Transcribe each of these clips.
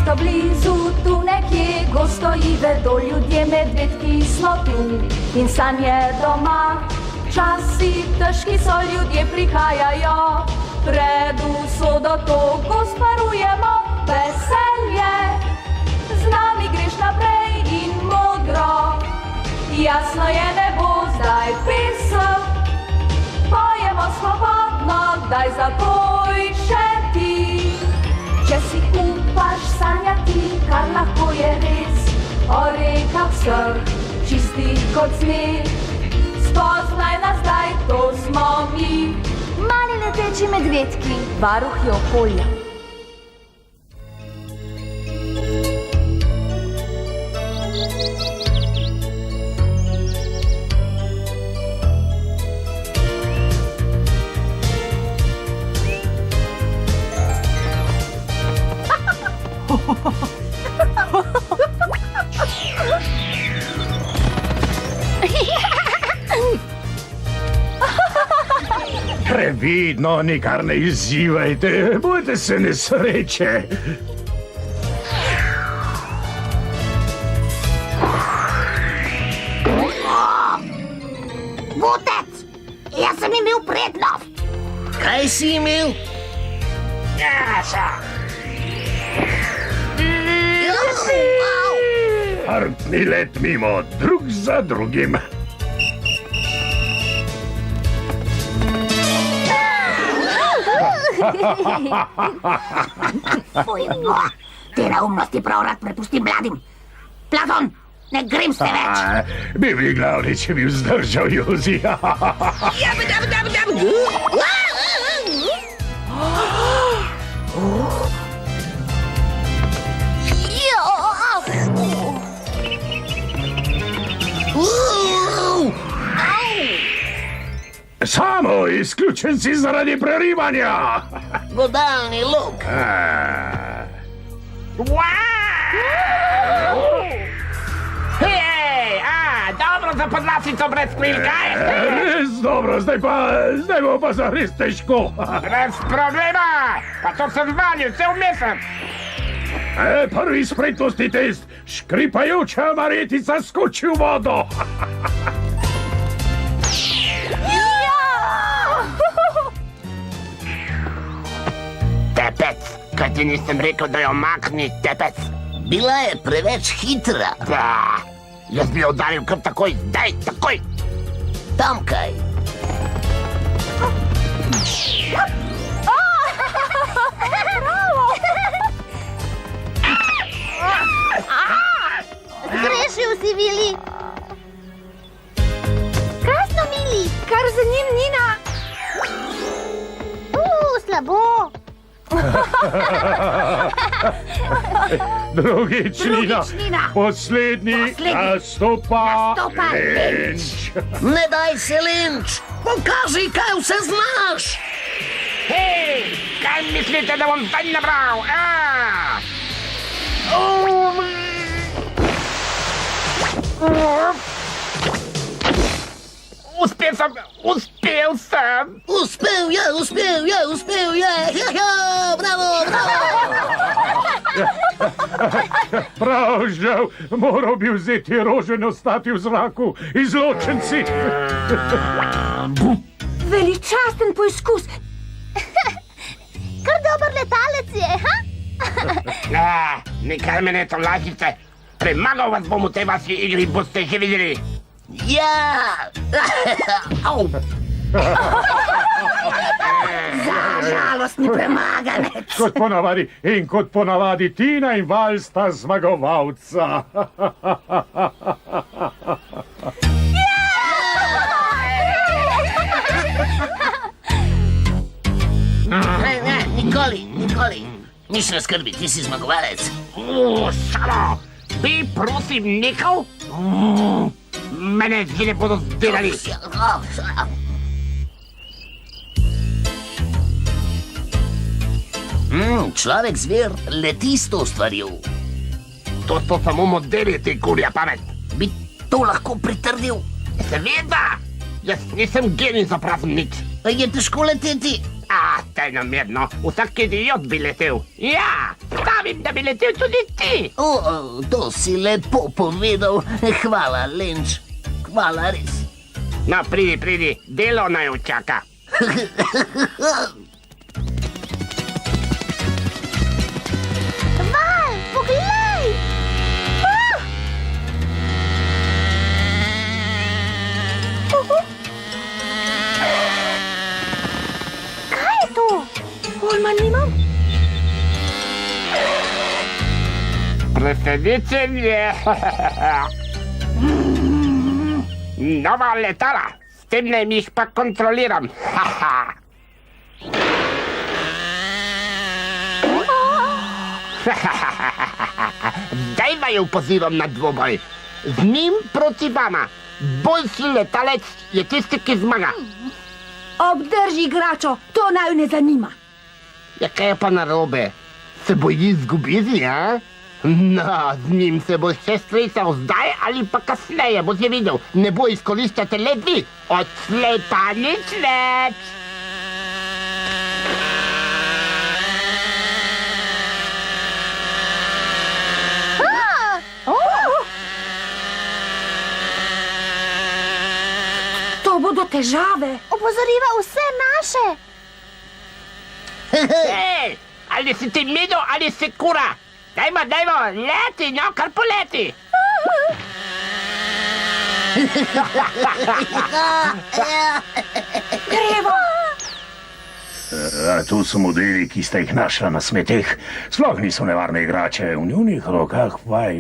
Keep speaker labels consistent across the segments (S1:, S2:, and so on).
S1: mesto blizu, tu nekje gosto i vedo ljudje, medvedki smo tu in sanje doma. Časi težki so, ljudje prihajajo, pred usodo to gospodarujemo. Veselje, z nami greš naprej in modro, jasno je nebo zdaj pesem. Pojemo svobodno, daj zapoj še ti. Če si upaš sanjati, kar lahko je res, o rekah vseh, čistih kot sneg. Spoznaj nas zdaj, to smo mi, mali leteči medvedki, varuhi okolja.
S2: Previdno, nikar ne izzivajte, bojte se nesreče.
S3: Butec, jaz sem imel prednost.
S4: Kaj si imel?
S2: Hartni let mimo, drug za drugim.
S3: Te neumnosti prav rad prepustim mladim. Platon, ne grem se več.
S2: Bi bili glavni, če bi vzdržal Jozi. Samo izključen si zaradi prerivanja.
S4: Godalni luk.
S5: Hej, dobro za podlasico brez krilka.
S2: Res dobro, zdaj bo pa zares težko.
S5: Brez problema, pa to sem zmanjil, se vmesem.
S2: Prvi spretnosti test, škripajoča Marjetica skoči v vodo.
S5: Tepec, kaj ti nisem rekel, da jo makni, tepec?
S4: Bila je preveč hitra.
S5: Da, jaz bi jo udaril kar takoj, daj, takoj.
S4: Tamkaj.
S3: Zgrešil si, Vili. Krasno, Mili, kar za njim Nina. Slabo.
S2: Drugič, Nina, poslednji nastopa
S3: Lenč.
S4: Ne daj se, Lenč. Pokaži, kaj vse znaš.
S5: Hej, kaj mislite, da bom zdaj nabral? Uspel sem.
S4: Uspel je. Bravo.
S2: Prav žal, moral bi vzeti rožo in ostati v zraku, izločen si.
S1: Veličasten poizkus.
S3: Kar dober letalec je, ha?
S5: Nikar me ne tolažite. Premagal vas bom v tej vaši igri, boste že videli.
S4: Ja. Au.
S3: Žalostni premaganec.
S2: Kot ponavadi Tina in Val sta zmagovalca.
S4: Ne, nikoli. Nič ne skrbi, ti si zmagovalec.
S5: Šalo, bi prosim nekal? Mene že ne bodo zdelali.
S4: Človek zver leti s to stvarjo.
S5: To so samo modeli, ti kurja pamet.
S4: Bi to lahko pritrdil?
S5: Seveda, jaz nisem genij za prazen nič.
S4: Je težko leteti.
S5: Tajno mirno, vsak idiot bi letel. Ja, stavi pravim, da bi letel tudi ti.
S4: To si lepo povedal. Hvala, Lenč. Hvala, res.
S5: No, pridi, delo naj čaka.
S6: Val, poglej! Kaj je to? Pojma nimam.
S5: Presenečenje. Nova letala, s tem naj jih pa kontroliram. Zdaj vaju pozivam na dvoboj. Z njim proti vama. Boljši letalec je tisti, ki zmaga.
S1: Obdrži igračo, to naju ne zanima.
S5: Ja, kaj je pa narobe? Se boji izgubiti, ja? No, z njim se boš še stresal zdaj ali pa kasneje, boš je videl. Ne bo izkoriščate letvi, odslej pa nič več.
S1: To bodo težave.
S6: Opozoriva vse naše.
S5: Ej, ali si ti mido ali si kura? Dajmo, leti, no, kar poleti.
S1: Grevo!
S2: Tu so modeli, ki ste jih našla na smeteh. Sploh niso nevarne igrače, v njunih rokah pa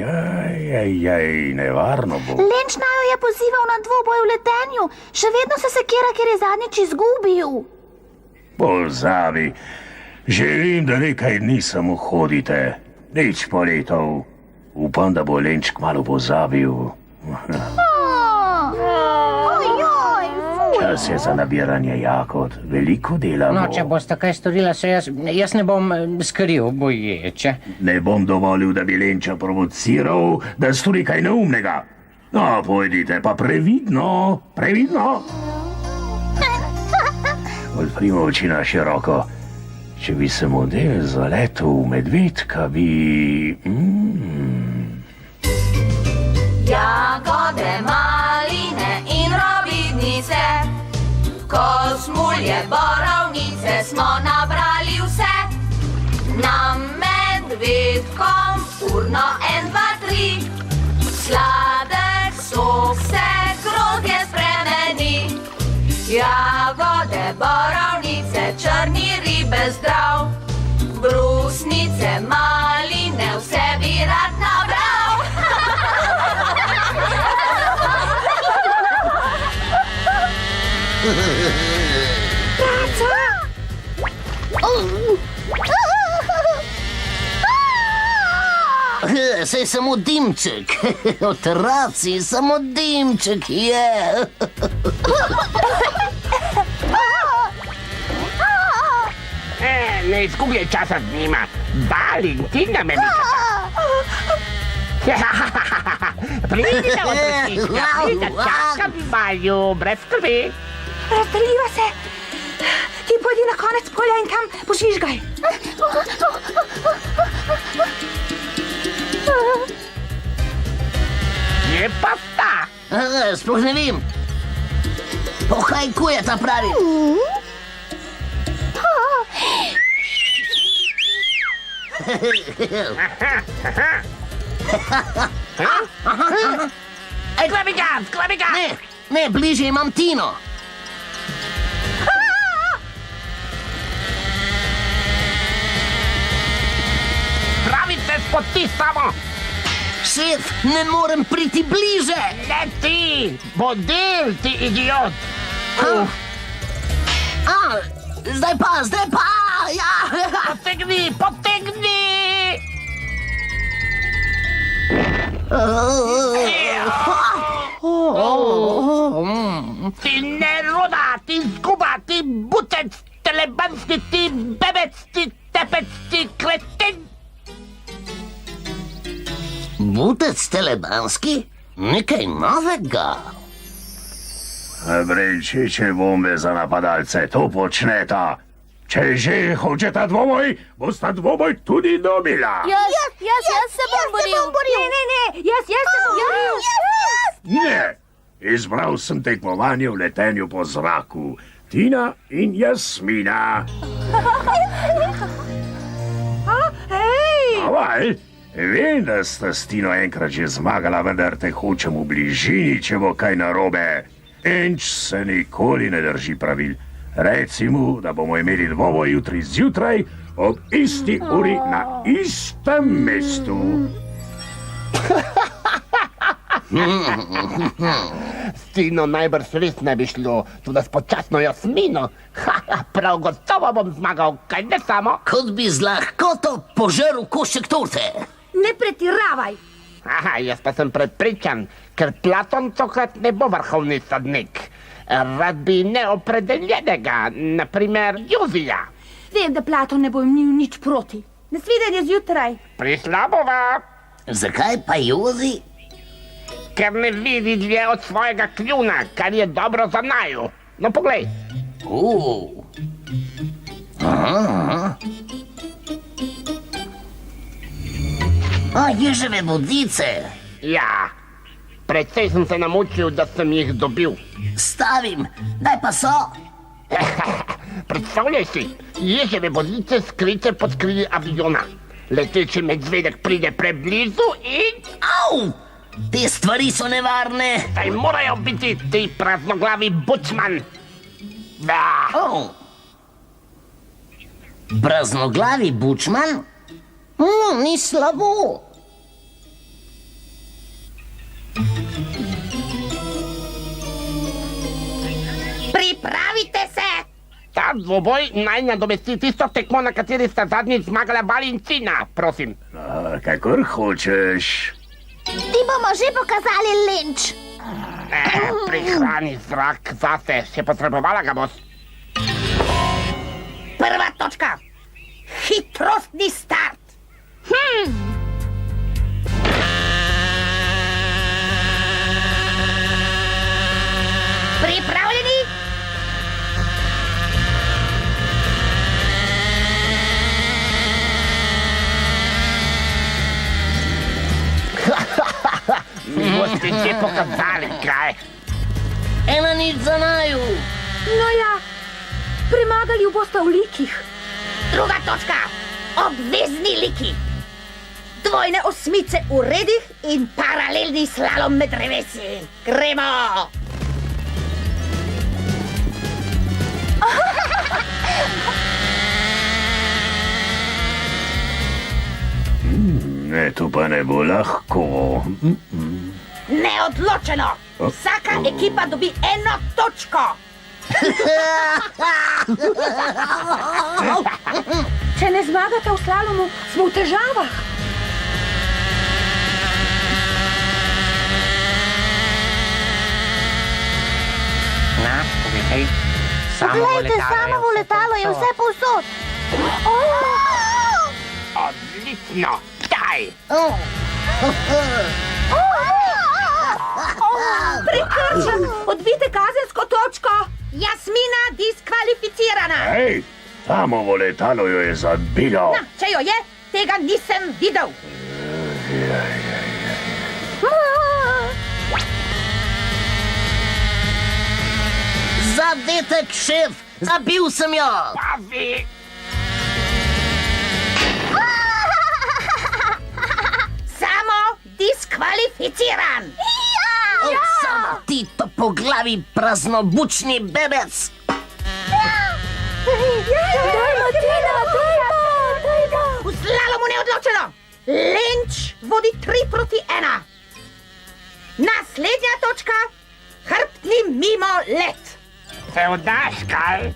S2: nevarno bo.
S6: Lenč naju je pozival na dvoboj v letenju. Še vedno se sekira, ker je zadnjič izgubil.
S2: Pozabi, želim, da nekaj dni samo hodite. Nič poletov. Upam, da bo Lenč kmalu pozabil.
S6: Ojoj, fuj.
S2: Čas je za nabiranje jagod. Veliko dela bo.
S7: No, če boste kaj storila, se jaz ne bom skril, boječe.
S2: Ne bom dovolil, da bi Lenča provociral, da stori kaj neumnega. No, pojdite, pa previdno. Odprimo oči na široko. Če bi se model zaletel v medvedka, bi...
S1: Jagode, maline in rovidnice, kozmulje, borovnice smo nabrali vse. Na medvedkom urno 1, 2, 3, sladek sok se grozdje spremeni. Jagode, borovnice, črni ribe zdrav, brusnice, maline, vse bi rad nabral.
S4: Sej samo dimček. Otroci, samo dimček je.
S5: Ne izgubljaj časa z njima. Valentina me Pridi na otročička, pridi, čakam vaju, brez skrbi.
S1: Razdeljiva se. Ti pojdi na konec polja in tam požvižgaj.
S5: Je pa sta.
S4: Sploh ne vem. Pohajkuje ta pravi.
S5: Sklebi ga!
S4: Ne, bliže imam Tino.
S5: Pravite spoti samo!
S4: Šef, ne morem priti bliže.
S5: Ne ti! Model, ti idiot!
S4: Zdaj pa! Ja.
S5: Potegni! Ti neroda, ti zguba, ti butec, telebanski, ti bebec, ti tepec, ti kreten!
S4: Butec telebanski? Nekaj novega.
S2: Brenčiče bombe za napadalce, to počneta. Če že hočeta dvoboj, bosta dvoboj tudi dobila.
S6: Jaz se bom boril.
S1: Ne, jaz se bom boril.
S2: Ne, izbral sem tekmovanje v letenju po zraku. Tina in Jasmina. Avaj, vem, da sta s Tino enkrat že zmagala, vendar te hočem v bližini, če bo kaj narobe. Enč se nikoli ne drži pravil. Reci mu, da bomo imeli dvoboj jutri zjutraj ob isti uri na istem mestu.
S5: S Tino najbrž res ne bi šlo, tudi s počasno Jasmino. Prav gotovo bom zmagal, kaj ne samo.
S4: Kot bi z lahkoto požrl košček torte.
S1: Ne pretiravaj.
S5: Jaz pa sem prepričan, ker Platon tokrat ne bo vrhovni sodnik. Rad bi neopredeljenega, naprimer Jozija.
S1: Vem, da Platon ne bo imel nič proti. Nasvidenje zjutraj.
S5: Prišla bova,
S4: Zakaj pa Jozi?
S5: ker ne vidi dlje od svojega kljuna, kar je dobro za naju. No, poglej.
S4: Ježeve vodice.
S5: Ja, precej sem se namučil, da sem jih dobil.
S4: Stavim, daj pa so.
S5: Predstavljaj si, ježeve vodice skrite pod krili aviona. Leteči medvedek pride preblizu in...
S4: Au! Te stvari so nevarne.
S5: Saj morajo biti ti praznoglavi bučman.
S4: Praznoglavi bučman? Ni slabo.
S3: Pripravite se!
S5: Ta dvoboj naj nadomesti tisto tekmo, na kateri sta zadnjič zmagala Valentina, prosim.
S2: Kakor hočeš.
S6: Ti bomo že pokazali Lenč.
S5: Prihrani zrak zase, še potrebovala ga boš.
S3: Prva točka. Hitrostni start. Pripravljeni?
S5: Mi boste že pokazali, kaj.
S4: 1-0 za naju.
S1: No ja, premagali jo bosta v likih.
S3: Druga točka. Obvezni liki. Dvojne osmice v redih in paralelni slalom med drevesi. Gremo!
S2: Ne, to pa ne bo lahko.
S3: Neodločeno. Vsaka ekipa dobi 1 točko.
S1: Če ne zmagata v slalomu, smo v težavah.
S7: Na, poglej.
S6: Poglejte, samo letalo je vse povsod.
S5: Odlično, daj.
S1: Prekršek, odbite kazensko točko.
S3: Jasmina diskvalificirana.
S2: Hej, tamovo letalo jo je zabilo.
S3: Na, če jo je, tega nisem videl.
S4: Zadetek, šef. Zabil sem jo.
S5: Pazi.
S3: Samo diskvalificiran.
S4: Samo ti topoglavi praznobučni bebec.
S3: V slalomu neodločeno. Lenč vodi 3-1. Naslednja točka. Hrbtni mimo let.
S5: Se vdaš, kaj?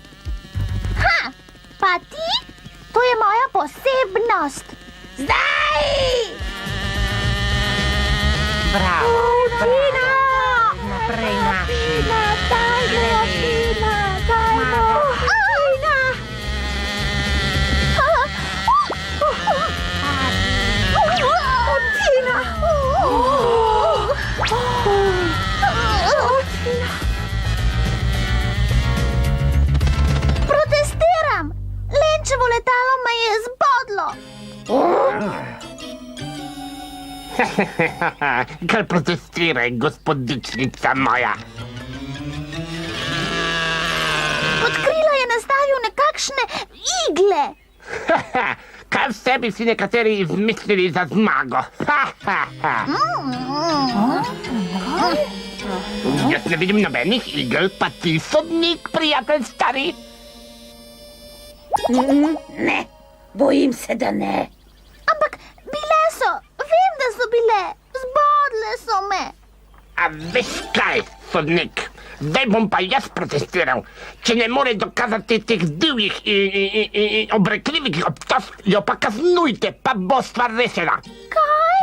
S6: Pa ti? To je moja posebnost.
S3: Zdaj!
S7: Bravo.
S6: Tina!
S7: Naprej naši.
S6: Tina, dajmo, Tina, dajmo. Tina! Tina! Protestiram!
S5: Kar protestiraj, gospodičnica moja.
S6: Pod krila je nastavil nekakšne igle.
S5: Kaj vse bi si nekateri izmislili za zmago? Jaz ne vidim nobenih igel, pa ti sodnik, prijatelj stari.
S3: Ne, bojim se, da ne.
S6: Ampak bile so, vem, da so bile. Zbodle so me.
S5: A veš kaj, sodnik? Zdaj bom pa jaz protestiral. Če ne more dokazati teh divjih in obrekljivih obtožb, jo pa kaznujte, pa bo stvar rešena.
S6: Kaj?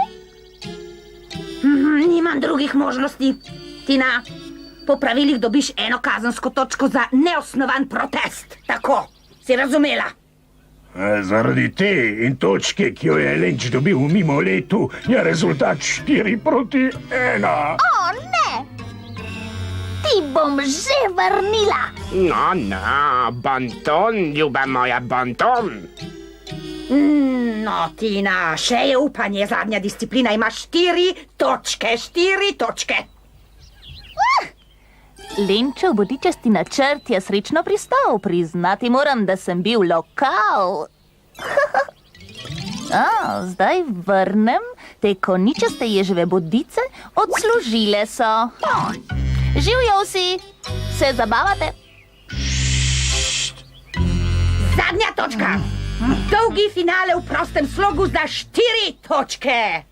S3: Nimam drugih možnosti. Tina, po pravilih dobiš eno kazensko točko za neosnovan protest. Tako, si razumela?
S2: Zaradi te in točke, ki jo je Lenč dobil v mimo letu, je rezultat 4-1.
S6: O, ne! Ti bom že vrnila.
S5: No, bonton, ljuba moja, bonton.
S3: No, Tina, še je upanje, zadnja disciplina ima 4 točke.
S8: Lenčev bodičasti načrt je srečno pristal. Priznati moram, da sem bil lokal. Zdaj vrnem. Te koničaste ježeve bodice odslužile so. Živjo vsi! Se zabavate?
S3: Zadnja točka. Dolgi finale v prostem slogu za 4 točke.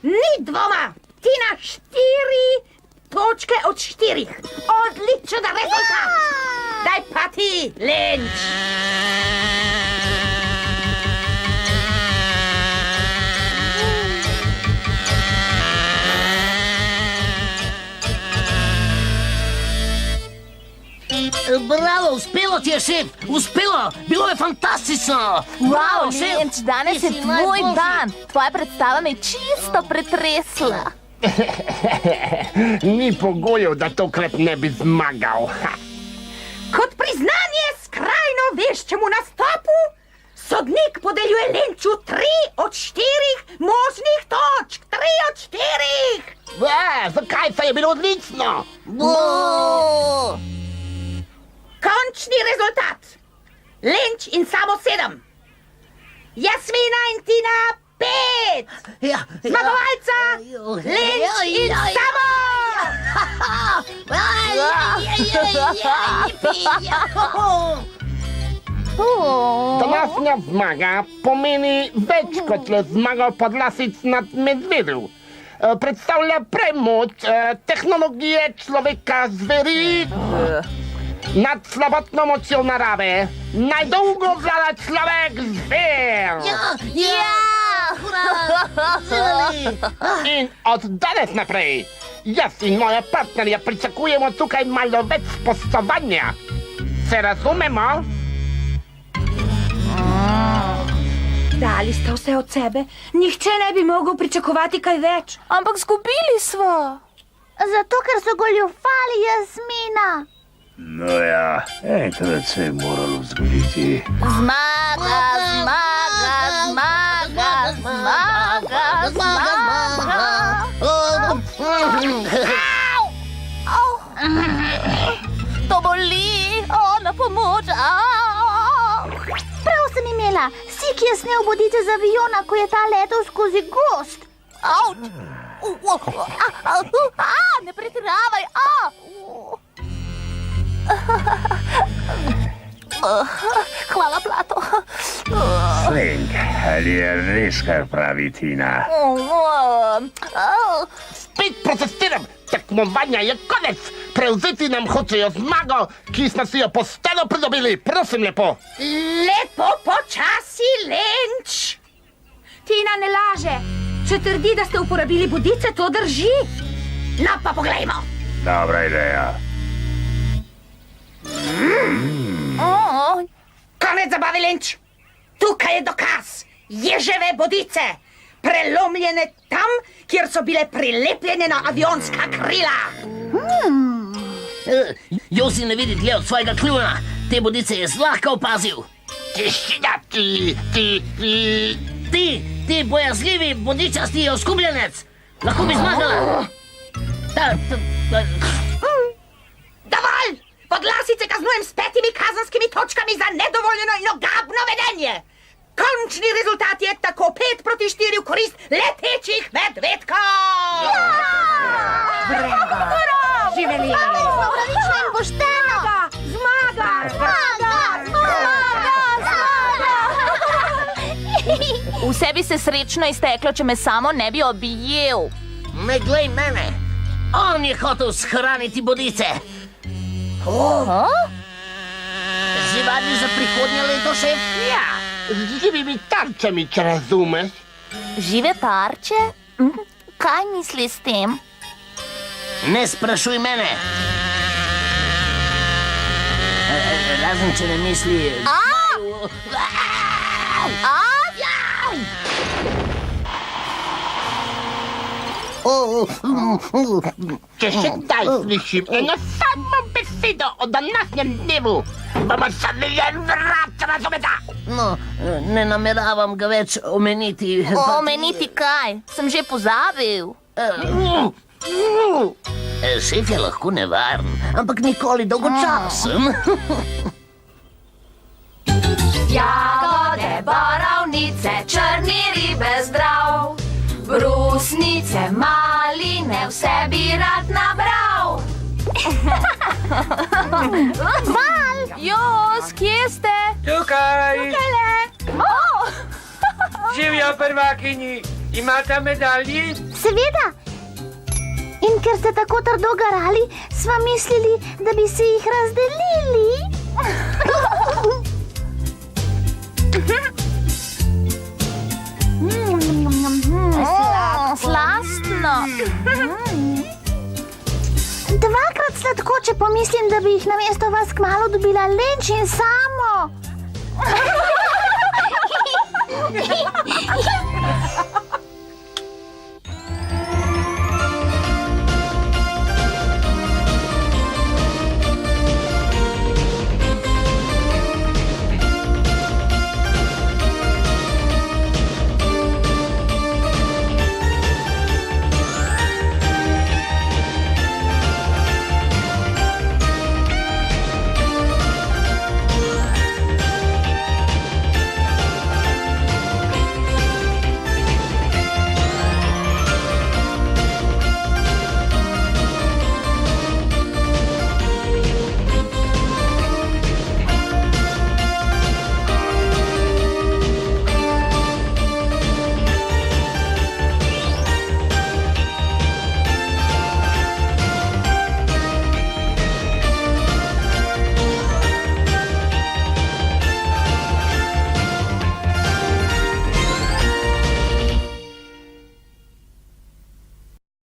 S3: Ni dvoma. Tina, 4 točke od 4. Odličen rezultat. Daj pa ti, Lenč.
S4: Bravo, uspelo ti je, šef, uspelo, bilo je fantastično.
S8: Wow,
S4: šef,
S8: Lenč, danes je
S4: ti si
S8: tvoj
S4: najboljši.
S8: dan. Tvoja predstava me je čisto pretresla.
S5: Ni pogojev, da tokrat ne bi zmagal.
S3: Kot priznanje skrajno veščemu nastopu, sodnik podeljuje Lenču 3 od 4 možnih točk. 3 od 4.
S5: Zakaj se je bilo odlično?
S3: Končni rezultat. Lenč in samo 7. Jasmina in Tina 5. Zmagovalca Lenč in samo.
S5: Današnja zmaga pomeni več kot le zmaga podlasic nad medvedov. Predstavlja premoč tehnologije človeka zveri nad slabotno močjo narave. Najdolgo vlada človek zver. In od danes naprej jaz in moja partnerja pričakujemo tukaj malo več spoštovanja. Se razumemo?
S3: Dali sta vse od sebe. Nihče ne bi mogel pričakovati kaj več.
S8: Ampak zgubili smo.
S6: Zato, ker so goljufali Jasmina.
S2: No ja, enkrat se je moralo zgoditi.
S8: Zmaga, zmaga, zmaga, zmaga, zmaga. To boli, na pomoč.
S6: Prav sem imela. Sik je snel bodice z aviona, ko je ta letel skozi gozd.
S8: Avč! Ne pretiravaj! Hvala, Plato.
S2: Sling, ali je res, kar pravi Tina?
S5: Spet protestiram! Tekmovanja je konec! Prevzeti nam hočejo zmago, ki smo si jo pošteno pridobili. Prosim lepo.
S3: Lepo počasi, Lenč. Tina ne laže. Če trdi, da ste uporabili bodice, to drži. No, pa poglejmo.
S2: Dobra ideja.
S3: Konec zabave, Lenč. Tukaj je dokaz. Ježeve bodice. prelomljene tam, kjer so bile prilepljene na avionska krila.
S4: Josi ne vidi dlje od svojega kljuna. Te bodice je zlahka opazil.
S5: Tišina,
S4: Ti bojazljivi bodičasti oskubljenec. Lahko bi zmagala.
S3: Dovolj! Podlasice kaznujem s 5 kazanskimi točkami za nedovoljeno in ogabno vedenje. Končni rezultat je tako 5-4 v korist letečih medvedkov. Živeli!
S6: Pravično in pošteno.
S3: Zmaga!
S8: Vse bi se srečno izteklo, če me samo ne bi objel.
S4: Ne glej mene. On je hotel shraniti bodice. Živali za prihodnje leto, šef?
S5: ja, z živimi tarčami, če razumeš.
S8: Žive tarče? Kaj misli s tem?
S4: Ne sprašuj mene. Razen, če ne misli...
S5: Če še kdaj slišim eno samo besedo o današnjem dnevu, bomo zaveljen vrat, razumeta?
S4: No, ne nameravam ga več omeniti.
S8: Omeniti kaj? Sem že pozabil.
S4: Šef je lahko nevaren, ampak nikoli dolgočasen.
S1: Jagode, borovnice, črni ribe zdrav, brusnice, maline, vse bi rad nabral.
S8: Jos, kje ste?
S7: Tukaj! Živijo prvakinji, imate medalji?
S6: Seveda. In ker ste tako trdo garali, sva mislili, da bi si jih razdelili.
S8: Slastno.
S6: Dvakrat sladko, če pomislim, da bi jih namesto vas kmalu dobila Lenč in Samo.